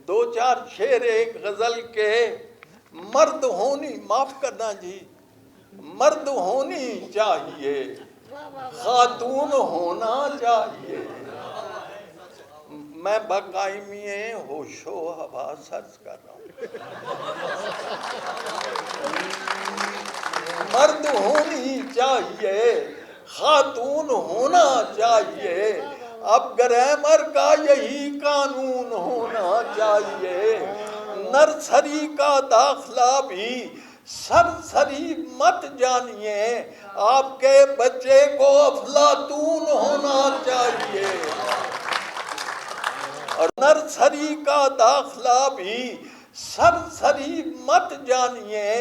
دو چار شعر ایک غزل کے مرد ہونی، معاف کرنا جی، مرد ہونی چاہیے، خاتون ہونا چاہیے۔ میں بقائمی ہوش و حواس عرض کر رہا ہوں، مرد ہونی چاہیے، خاتون ہونا چاہیے، اب گرامر کا یہی قانون ہونا چاہیے۔ نرسری کا داخلہ بھی سرسری مت جانیے، آپ کے بچے کو افلاطون ہونا چاہیے۔ اور نرسری کا داخلہ بھی سرسری مت جانیے،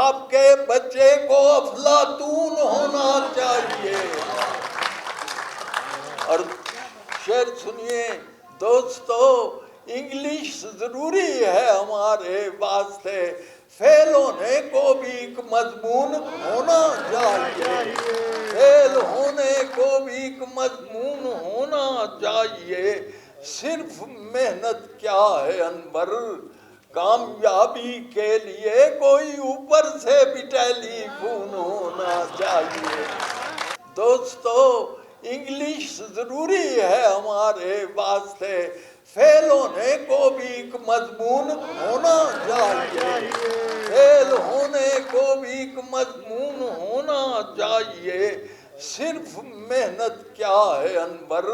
آپ کے بچے کو افلاطون ہونا چاہیے۔ اور شعر سنیے دوستو، انگلش ضروری ہے ہمارے واسطے، فیل ہونے کو بھی ایک مضمون ہونا چاہیے، فیل ہونے کو بھی ایک مضمون ہونا چاہیے۔ صرف محنت کیا ہے انور، کامیابی کے لیے کوئی اوپر سے بھی ٹیلی فون ہونا چاہیے۔ دوستو انگلش ضروری ہے ہمارے واسطے، فیل ہونے کو بھی ایک مضمون ہونا چاہیے، فیل ہونے کو بھی ایک مضمون ہونا چاہیے۔ صرف محنت کیا ہے انور،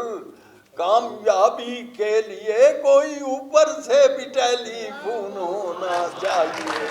کامیابی کے لیے کوئی اوپر سے بھی ٹیلی فون ہونا چاہیے۔